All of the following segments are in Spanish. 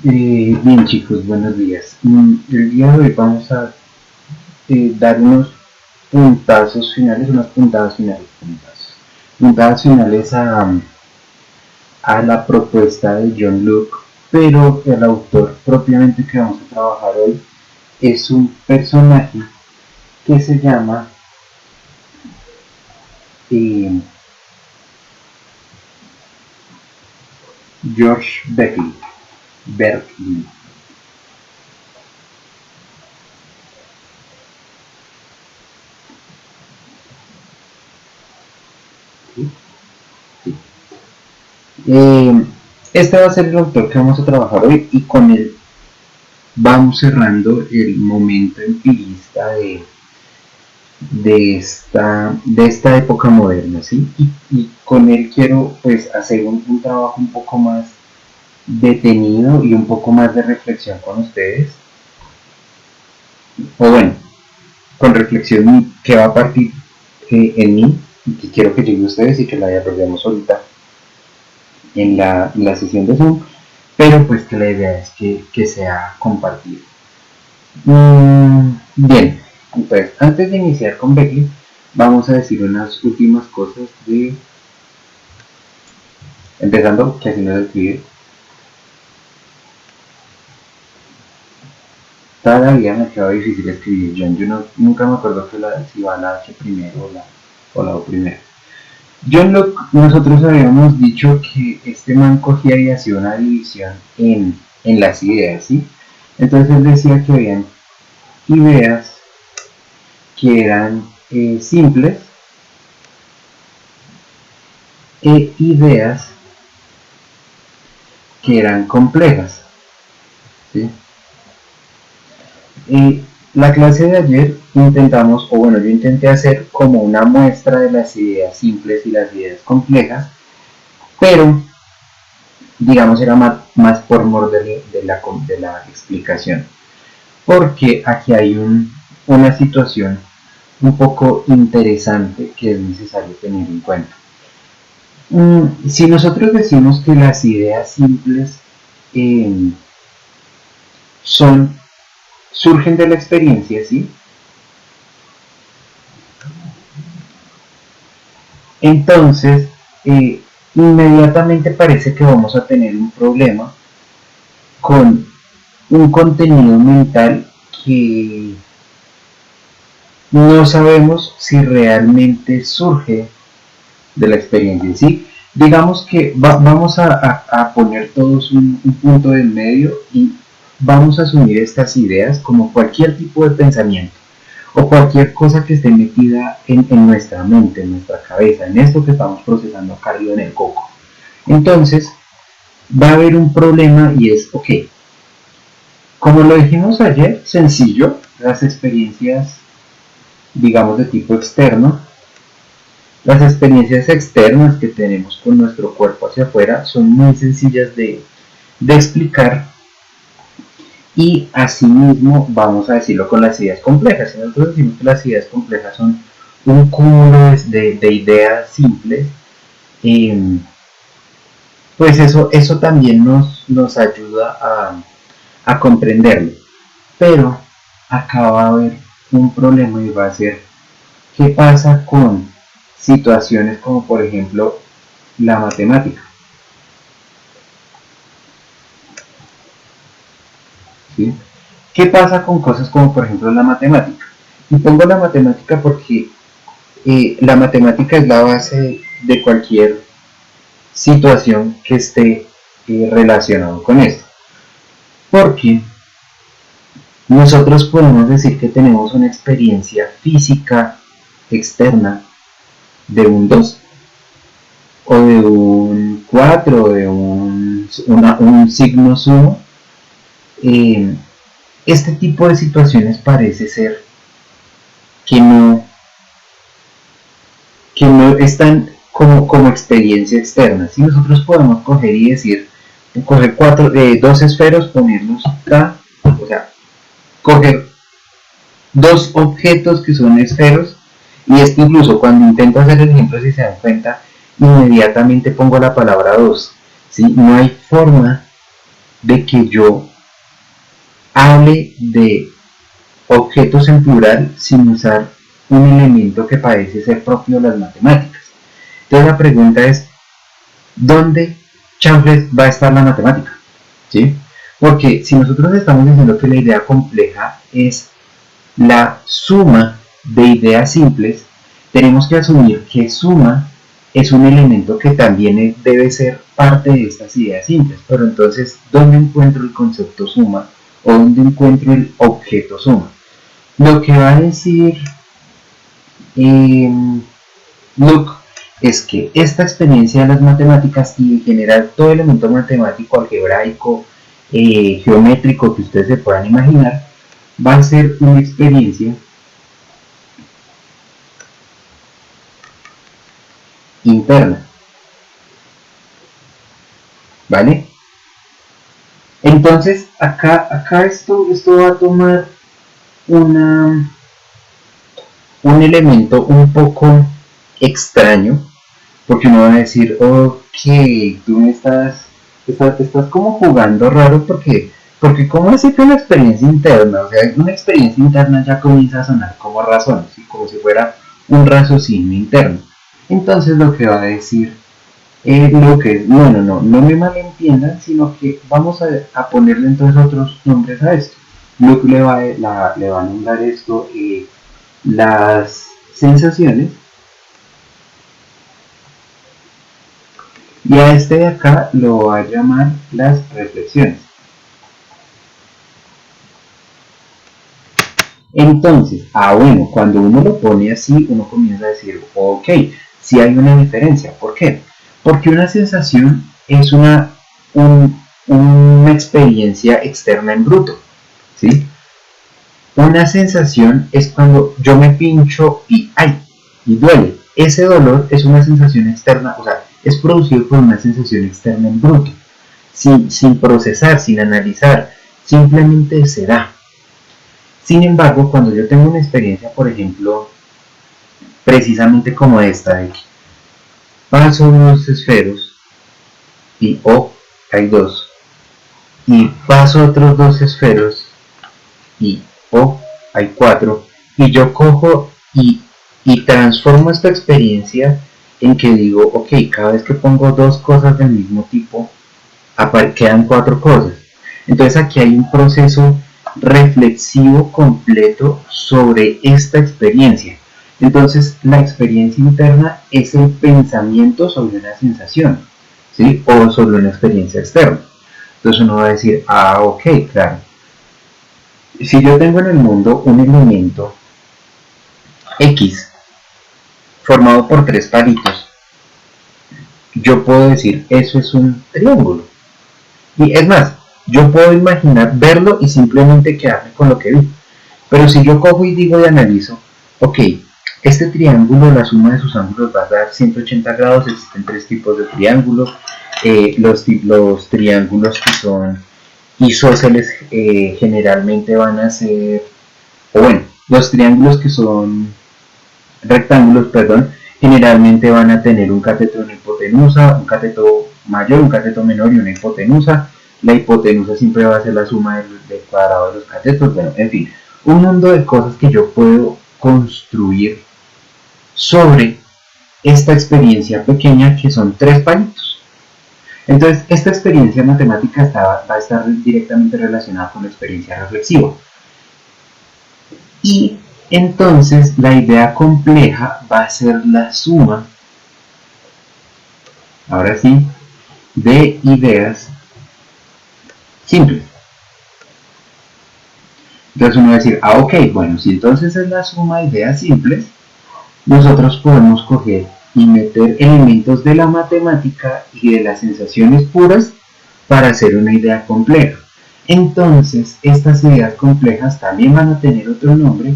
Bien chicos, buenos días. El día de hoy vamos a dar unos puntazos finales, unas puntadas finales a la propuesta de John Locke, pero el autor propiamente que vamos a trabajar hoy es un personaje que se llama eh, George Berkeley. Berkeley. ¿Sí? Sí. Eh, este va a ser el autor que vamos a trabajar hoy y con él vamos cerrando el momento empirista de esta época moderna, ¿sí? Y con él quiero pues hacer un trabajo un poco más detenido y un poco más de reflexión con ustedes, o bueno, con reflexión que va a partir en mí y que quiero que llegue a ustedes y que la desarrollemos ahorita en la sesión de Zoom, pero pues que la idea es que sea compartido. Bien, entonces antes de iniciar con Becky, vamos a decir unas últimas cosas empezando que así no se escribe. Todavía me queda difícil escribir John. Yo nunca me acuerdo si va la H primero o la O primero. John Locke, nosotros habíamos dicho que este man cogía y hacía una división en las ideas, ¿sí? Entonces él decía que habían ideas que eran simples e ideas que eran complejas, ¿sí? La clase de ayer intentamos, o bueno, yo intenté hacer como una muestra de las ideas simples y las ideas complejas, pero digamos era más por mor de la explicación, porque aquí hay una situación un poco interesante que es necesario tener en cuenta. Si nosotros decimos que las ideas simples eh, son surgen de la experiencia, ¿sí? Entonces, inmediatamente parece que vamos a tener un problema con un contenido mental que no sabemos si realmente surge de la experiencia, ¿sí? Digamos que vamos a poner todos un punto de medio y vamos a asumir estas ideas como cualquier tipo de pensamiento o cualquier cosa que esté metida en nuestra mente, en nuestra cabeza, en esto que estamos procesando acá arriba en el coco. Entonces, va a haber un problema y es, ok, como lo dijimos ayer, sencillo, las experiencias, digamos, de tipo externo, las experiencias externas que tenemos con nuestro cuerpo hacia afuera son muy sencillas de explicar y asimismo vamos a decirlo con las ideas complejas. Si nosotros decimos que las ideas complejas son un cúmulo de ideas simples, eh, pues eso también nos ayuda a comprenderlo. Pero acá va a haber un problema y va a ser qué pasa con situaciones como por ejemplo la matemática, ¿sí? ¿Qué pasa con cosas como por ejemplo la matemática? Y pongo la matemática porque la matemática es la base de cualquier situación que esté relacionado con esto. Porque nosotros podemos decir que tenemos una experiencia física externa de un 2 o de un 4 o de un signo sumo. eh, este tipo de situaciones parece ser que no están como experiencia externa. Si nosotros podemos coger y decir, coger dos esferos, ponerlos acá, o sea, coger dos objetos que son esferos, y esto incluso cuando intento hacer el ejemplo, si se dan cuenta, inmediatamente pongo la palabra dos, ¿sí? No hay forma de que yo hable de objetos en plural sin usar un elemento que parece ser propio de las matemáticas. Entonces la pregunta es, ¿dónde chanfles va a estar la matemática? ¿Sí? Porque si nosotros estamos diciendo que la idea compleja es la suma de ideas simples, tenemos que asumir que suma es un elemento que también debe ser parte de estas ideas simples. Pero entonces, ¿dónde encuentro el concepto suma o dónde encuentro el objeto suma? Lo que va a decir Luke es que esta experiencia de las matemáticas y en general todo elemento matemático, algebraico, geométrico que ustedes se puedan imaginar, va a ser una experiencia interna, ¿vale? Entonces acá esto va a tomar un elemento un poco extraño, porque uno va a decir, ok, tú me estás como jugando raro porque ¿cómo así que una experiencia interna? O sea, una experiencia interna ya comienza a sonar como razón, ¿sí? Como si fuera un raciocinio interno. Entonces lo que va a decir Luke es, no me malentiendan, sino que vamos a ponerle entonces otros nombres a esto. Luke le va a nombrar esto las sensaciones, y a este de acá lo va a llamar las reflexiones. Entonces, bueno, cuando uno lo pone así, uno comienza a decir, ok, sí hay una diferencia. ¿Por qué? Porque una sensación es una experiencia externa en bruto, ¿sí? Una sensación es cuando yo me pincho y ¡ay! Y duele. Ese dolor es una sensación externa, o sea, es producido por una sensación externa en bruto, sin procesar, sin analizar, simplemente se da. Sin embargo, cuando yo tengo una experiencia, por ejemplo, precisamente como esta, de que paso unos esferos y hay dos, y paso otros dos esferos y hay cuatro, y yo cojo y transformo esta experiencia en que digo, ok, cada vez que pongo dos cosas del mismo tipo, quedan cuatro cosas. Entonces aquí hay un proceso reflexivo completo sobre esta experiencia. Entonces la experiencia interna es el pensamiento sobre una sensación, ¿sí? O sobre una experiencia externa. Entonces uno va a decir, ok, claro. Si yo tengo en el mundo un elemento X formado por tres palitos, yo puedo decir, eso es un triángulo. Y es más, yo puedo imaginar verlo y simplemente quedarme con lo que vi. Pero si yo cojo y digo y analizo, ok, este triángulo, la suma de sus ángulos va a dar 180 grados, existen tres tipos de triángulos, los triángulos que son isósceles generalmente van a ser, o bueno, los triángulos que son rectángulos, perdón, generalmente van a tener un cateto y una hipotenusa, un cateto mayor, un cateto menor y una hipotenusa. La hipotenusa siempre va a ser la suma del cuadrado de los catetos. Bueno, en fin, un mundo de cosas que yo puedo construir sobre esta experiencia pequeña que son tres palitos. Entonces, esta experiencia matemática va a estar directamente relacionada con la experiencia reflexiva. Y entonces la idea compleja va a ser la suma, ahora sí, de ideas simples. Entonces uno va a decir, ok, bueno, si entonces es la suma de ideas simples, nosotros podemos coger y meter elementos de la matemática y de las sensaciones puras para hacer una idea compleja. Entonces, estas ideas complejas también van a tener otro nombre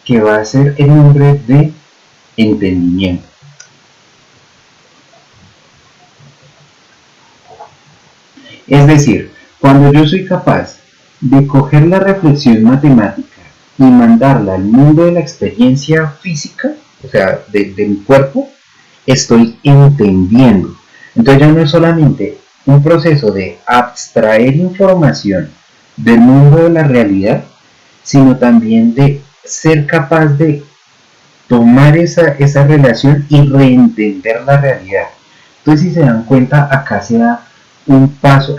que va a ser el nombre de entendimiento. Es decir, cuando yo soy capaz de coger la reflexión matemática y mandarla al mundo de la experiencia física, o sea, de mi cuerpo, estoy entendiendo. Entonces ya no es solamente un proceso de abstraer información del mundo de la realidad, sino también de ser capaz de tomar esa relación y reentender la realidad. Entonces, si se dan cuenta, acá se da un paso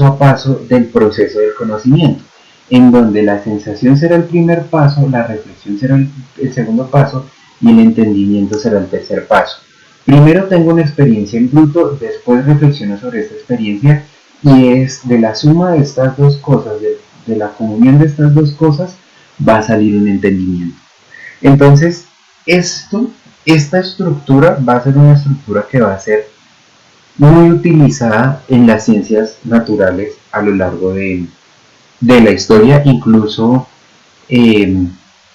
a paso del proceso del conocimiento, en donde la sensación será el primer paso, la reflexión será el segundo paso y el entendimiento será el tercer paso. Primero tengo una experiencia en bruto, después reflexiono sobre esta experiencia y es de la suma de estas dos cosas, de la comunión de estas dos cosas, va a salir un entendimiento. Entonces, esta estructura va a ser una estructura que va a ser muy utilizada en las ciencias naturales a lo largo de la historia, incluso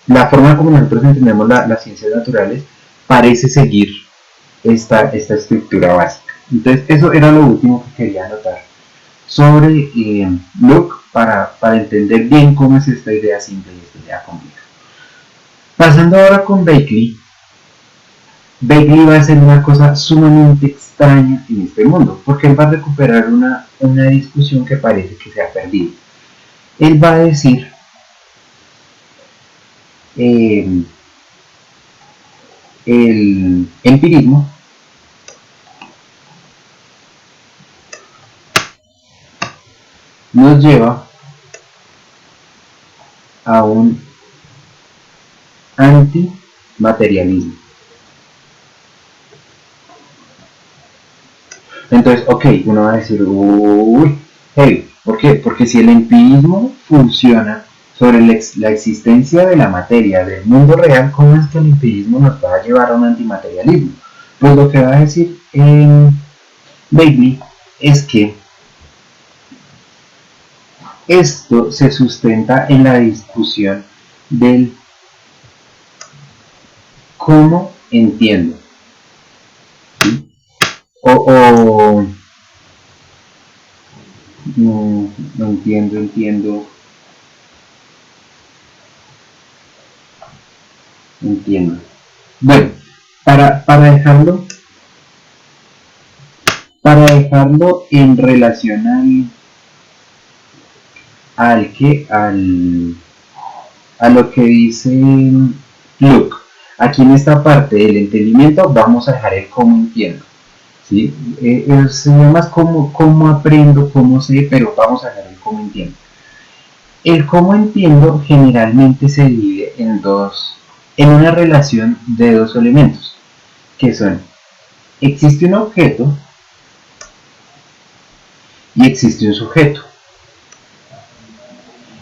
la forma como nosotros entendemos las ciencias naturales parece seguir esta estructura básica. Entonces, eso era lo último que quería anotar sobre Locke para entender bien cómo es esta idea simple y esta idea compleja. Pasando ahora con Berkeley va a hacer una cosa sumamente extraña en este mundo, porque él va a recuperar una discusión que parece que se ha perdido. Él va a decir el empirismo nos lleva a un antimaterialismo. Entonces, ok, uno va a decir, uy, hey, ¿por qué? Porque si el empirismo funciona sobre la existencia de la materia, del mundo real, ¿cómo es que el empirismo nos va a llevar a un antimaterialismo? Pues lo que va a decir Berkeley es que esto se sustenta en la discusión del cómo entiendo. ¿Sí? No entiendo. Bueno, para dejarlo en relación a lo que dice Luke. Aquí en esta parte del entendimiento vamos a dejar el cómo entiendo. ¿Sí? Se llama cómo aprendo, cómo sé, pero vamos a dejar el cómo entiendo. El cómo entiendo generalmente se divide en una relación de dos elementos, que son, existe un objeto y existe un sujeto.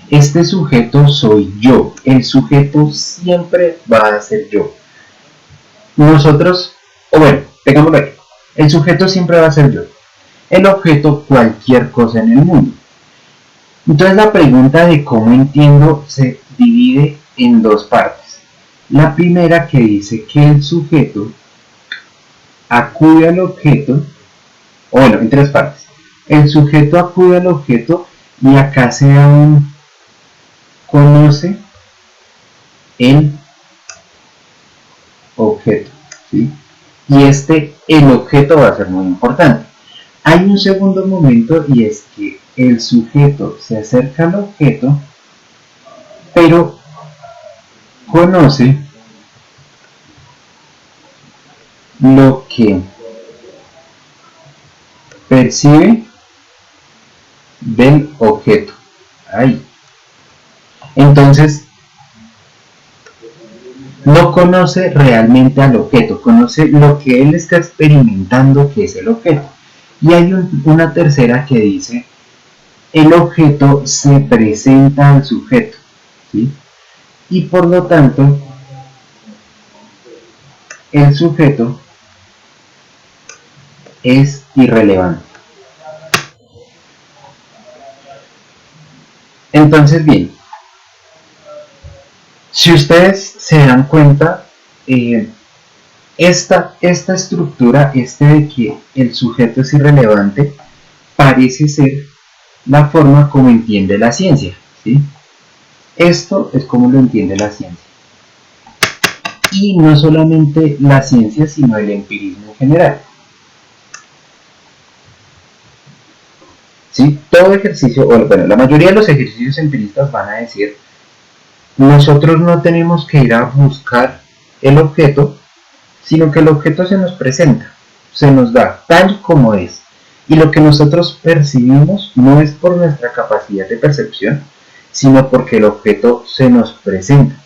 Este sujeto soy yo, el sujeto siempre va a ser yo. Nosotros, o bueno, tengámoslo aquí, el sujeto siempre va a ser yo, el objeto cualquier cosa en el mundo. Entonces la pregunta de cómo entiendo se divide en dos partes. La primera que dice que el sujeto acude al objeto, o bueno, en tres partes. El sujeto acude al objeto y acá se da un conoce el objeto, ¿sí? Y el objeto va a ser muy importante. Hay un segundo momento y es que el sujeto se acerca al objeto, pero conoce lo que percibe del objeto. Ahí. Entonces, no conoce realmente al objeto, conoce lo que él está experimentando que es el objeto. Y hay una tercera que dice, el objeto se presenta al sujeto, ¿sí? Y por lo tanto, el sujeto es irrelevante. Entonces, bien, si ustedes se dan cuenta, esta estructura, de que el sujeto es irrelevante, parece ser la forma como entiende la ciencia, ¿sí? Esto es como lo entiende la ciencia. Y no solamente la ciencia, sino el empirismo en general. todo ejercicio, o bueno, la mayoría de los ejercicios empiristas van a decir, nosotros no tenemos que ir a buscar el objeto, sino que el objeto se nos presenta, se nos da tal como es. Y lo que nosotros percibimos no es por nuestra capacidad de percepción, sino porque el objeto se nos presenta.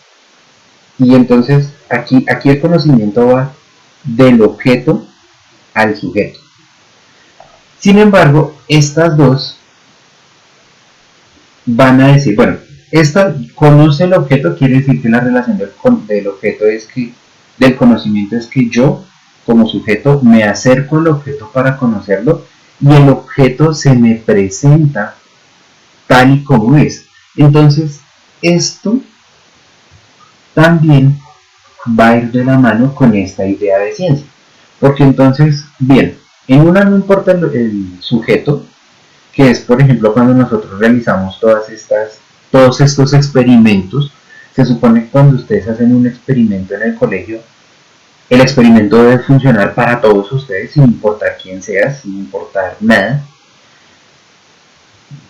Y entonces aquí el conocimiento va del objeto al sujeto. Sin embargo, estas dos van a decir, bueno, esta conoce el objeto, quiere decir que la relación del objeto es que, del conocimiento es que yo, como sujeto, me acerco al objeto para conocerlo y el objeto se me presenta tal y como es. Entonces, esto también va a ir de la mano con esta idea de ciencia. Porque entonces, bien, en una no importa el sujeto, que es por ejemplo cuando nosotros realizamos todos estos experimentos. Se supone que cuando ustedes hacen un experimento en el colegio, el experimento debe funcionar para todos ustedes, sin importar quién sea, sin importar nada.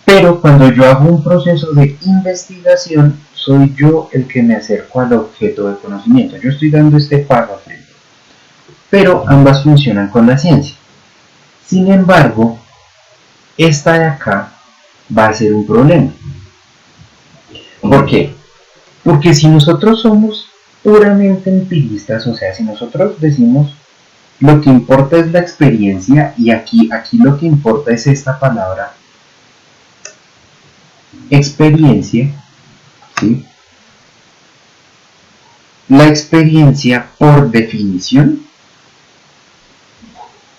Pero cuando yo hago un proceso de investigación, soy yo el que me acerco al objeto de conocimiento. Yo estoy dando este paso al frente. Pero ambas funcionan con la ciencia. Sin embargo, esta de acá va a ser un problema. ¿Por qué? Porque si nosotros somos puramente empiristas, o sea, si nosotros decimos lo que importa es la experiencia, y aquí lo que importa es esta palabra experiencia, ¿sí? La experiencia, por definición,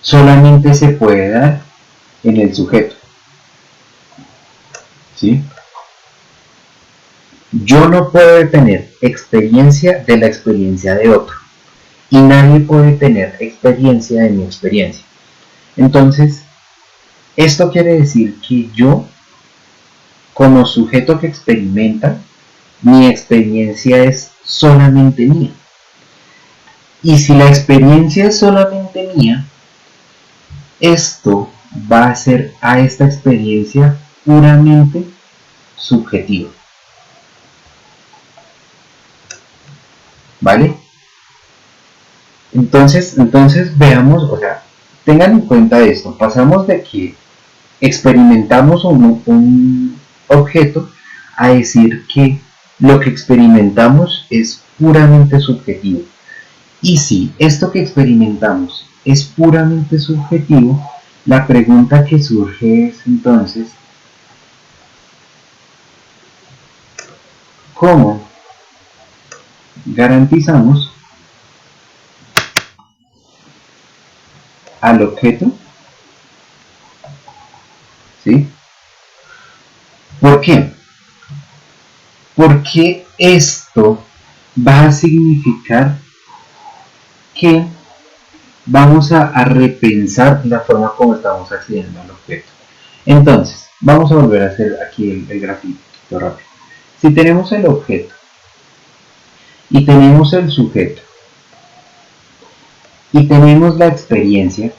solamente se puede dar en el sujeto, ¿sí? Yo no puedo tener experiencia de la experiencia de otro, y nadie puede tener experiencia de mi experiencia. Entonces, esto quiere decir que yo, como sujeto que experimenta, mi experiencia es solamente mía. Y si la experiencia es solamente mía, esto va a hacer a esta experiencia puramente subjetiva. ¿Vale? Entonces veamos, o sea, tengan en cuenta esto. Pasamos de que experimentamos un objeto a decir que lo que experimentamos es puramente subjetivo. Y si esto que experimentamos es puramente subjetivo, la pregunta que surge es entonces, ¿cómo garantizamos al objeto? ¿Sí? ¿Por qué? Porque esto va a significar que vamos a repensar la forma como estamos accediendo al objeto. Entonces, vamos a volver a hacer aquí el grafito rápido. Si tenemos el objeto y tenemos el sujeto y tenemos la experiencia,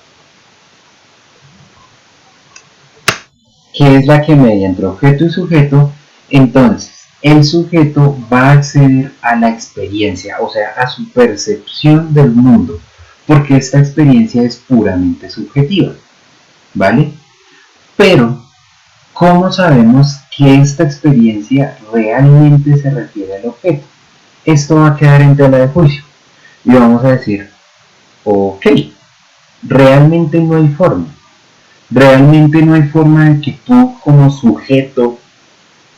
que es la que media entre objeto y sujeto, entonces el sujeto va a acceder a la experiencia, o sea, a su percepción del mundo, porque esta experiencia es puramente subjetiva, ¿vale? Pero, ¿cómo sabemos que esta experiencia realmente se refiere al objeto? Esto va a quedar en tela de juicio y vamos a decir, ok, realmente no hay forma. Realmente no hay forma de que tú como sujeto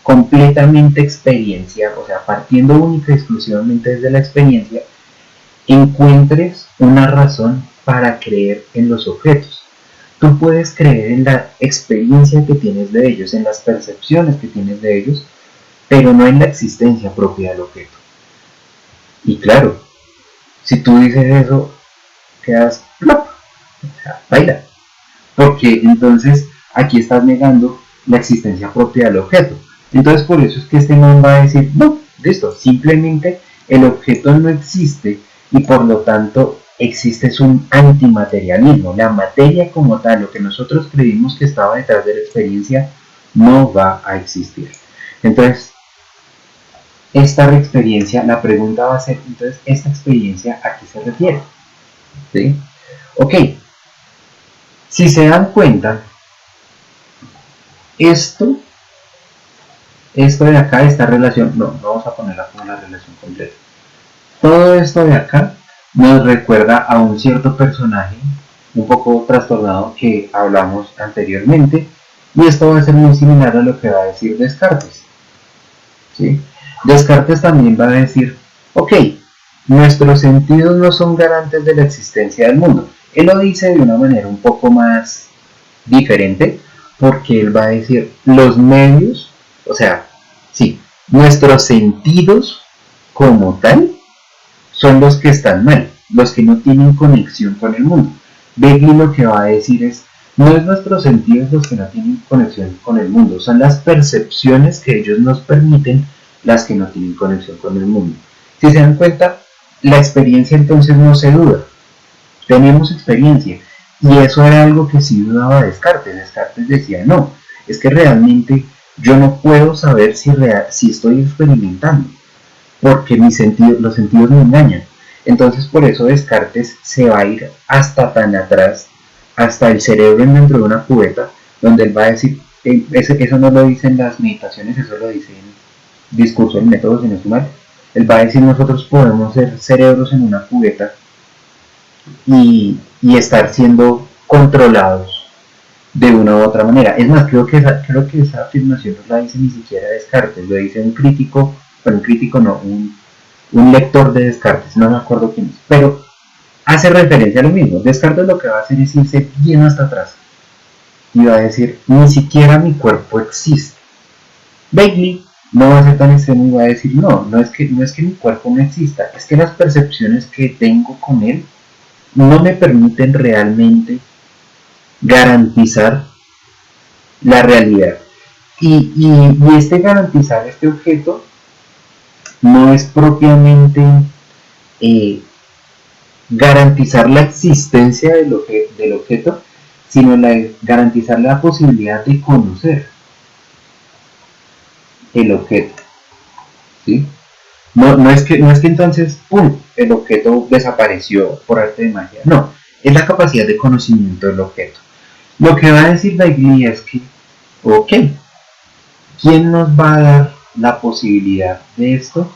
completamente experiencia, o sea, partiendo única y exclusivamente desde la experiencia, encuentres una razón para creer en los objetos. Tú puedes creer en la experiencia que tienes de ellos, en las percepciones que tienes de ellos, pero no en la existencia propia del objeto. Y claro, si tú dices eso, quedas plop, o sea, baila. Porque entonces aquí estás negando la existencia propia del objeto. Entonces por eso es que este man va a decir, no, listo, simplemente el objeto no existe y por lo tanto existe un antimaterialismo. La materia como tal, lo que nosotros creímos que estaba detrás de la experiencia, no va a existir. Entonces, esta experiencia, la pregunta va a ser, entonces, ¿esta experiencia a qué se refiere? ¿Sí? Ok, si se dan cuenta, esto de acá, esta relación, no vamos a ponerla como la relación completa. Todo esto de acá nos recuerda a un cierto personaje un poco trastornado que hablamos anteriormente, y esto va a ser muy similar a lo que va a decir Descartes. ¿Sí? Descartes también va a decir, ok, nuestros sentidos no son garantes de la existencia del mundo. Él lo dice de una manera un poco más diferente, porque él va a decir, los medios, o sea, sí, nuestros sentidos como tal son los que están mal, los que no tienen conexión con el mundo. Begley lo que va a decir es, no es nuestros sentidos los que no tienen conexión con el mundo, son las percepciones que ellos nos permiten las que no tienen conexión con el mundo. Si se dan cuenta, la experiencia entonces no se duda, tenemos experiencia, y eso era algo que sí dudaba Descartes. Descartes decía, no, es que realmente yo no puedo saber si estoy experimentando, porque los sentidos me engañan. Entonces por eso Descartes se va a ir hasta tan atrás, hasta el cerebro dentro de una cubeta, donde él va a decir, eso no lo dice en las meditaciones, eso lo dice en Discurso del Método, si no estoy mal. Él va a decir, nosotros podemos ser cerebros en una cubeta y estar siendo controlados de una u otra manera. Es más, creo que esa afirmación no la dice ni siquiera Descartes, lo dice un crítico, pero un crítico no, un lector de Descartes, no me acuerdo quién es, pero hace referencia a lo mismo. Descartes lo que va a hacer es irse bien hasta atrás y va a decir, ni siquiera mi cuerpo existe. Begley no va a ser tan extremo y va a decir, no es que mi cuerpo no exista, es que las percepciones que tengo con él no me permiten realmente garantizar la realidad. Y este garantizar este objeto no es propiamente eh, garantizar la existencia del objeto, sino garantizar la posibilidad de conocer el objeto. ¿Sí? No es que entonces, ¡pum!, el objeto desapareció por arte de magia. No, es la capacidad de conocimiento del objeto. Lo que va a decir Begley es que, ok, ¿quién nos va a dar la posibilidad de esto?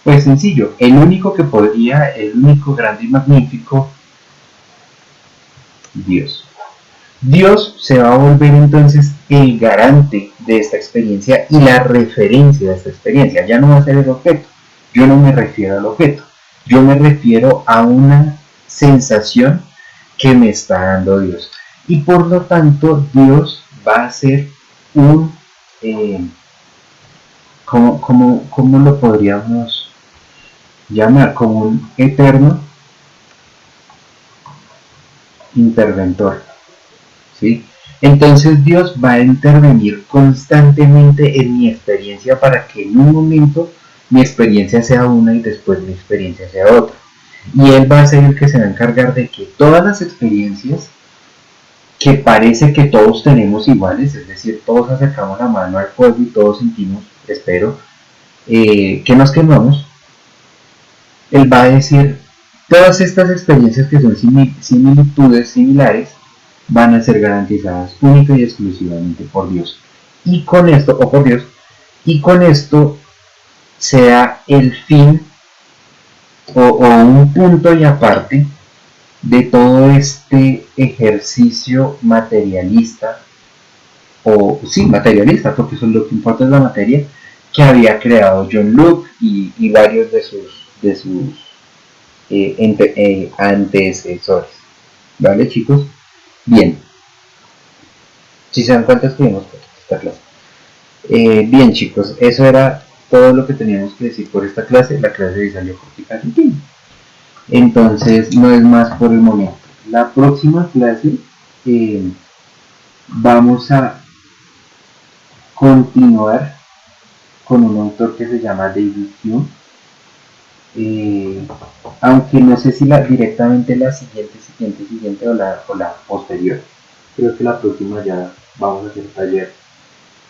Pues sencillo, el único grande y magnífico, Dios. Dios se va a volver entonces el garante de esta experiencia y la referencia de esta experiencia. Ya no va a ser el objeto. Yo no me refiero al objeto. Yo me refiero a una sensación que me está dando Dios. Y por lo tanto, Dios va a ser un... ¿cómo lo podríamos llamar? Como un eterno interventor. ¿Sí? Entonces Dios va a intervenir constantemente en mi experiencia para que en un momento mi experiencia sea una y después mi experiencia sea otra. Y Él va a ser el que se va a encargar de que todas las experiencias que parece que todos tenemos iguales, es decir, todos acercamos la mano al fuego y todos sentimos, espero, que nos quemamos, Él va a decir, todas estas experiencias que son similitudes similares, van a ser garantizadas única y exclusivamente por Dios. Y con esto, o por Dios, y con esto sea el fin o un punto y aparte de todo este ejercicio materialista, o sí, materialista, porque eso es lo que importa es la materia, que había creado John Locke y varios de sus antecesores. ¿Vale, chicos? Bien. Si se dan cuenta, escribimos esta clase. Bien, chicos, eso era todo lo que teníamos que decir por esta clase. La clase de salió cortica. Entonces, no es más por el momento. La próxima clase vamos a continuar con un autor que se llama David Hume. Aunque no sé si directamente la siguiente o la posterior. Creo que la próxima ya vamos a hacer taller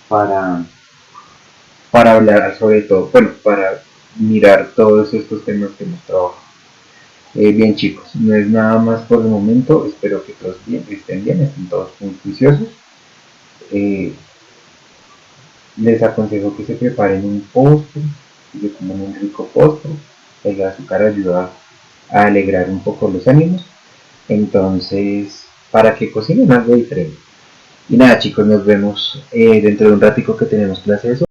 para, para hablar sobre todo, bueno, para mirar todos estos temas que hemos trabajado. Bien chicos, no es nada más por el momento, espero que todos estén bien, estén todos muy juiciosos. Eh, Les aconsejo que se preparen un postre, que se coman un rico postre, el azúcar ayuda a alegrar un poco los ánimos, entonces para que cocinen algo diferente. Y nada chicos, nos vemos dentro de un ratico que tenemos clase de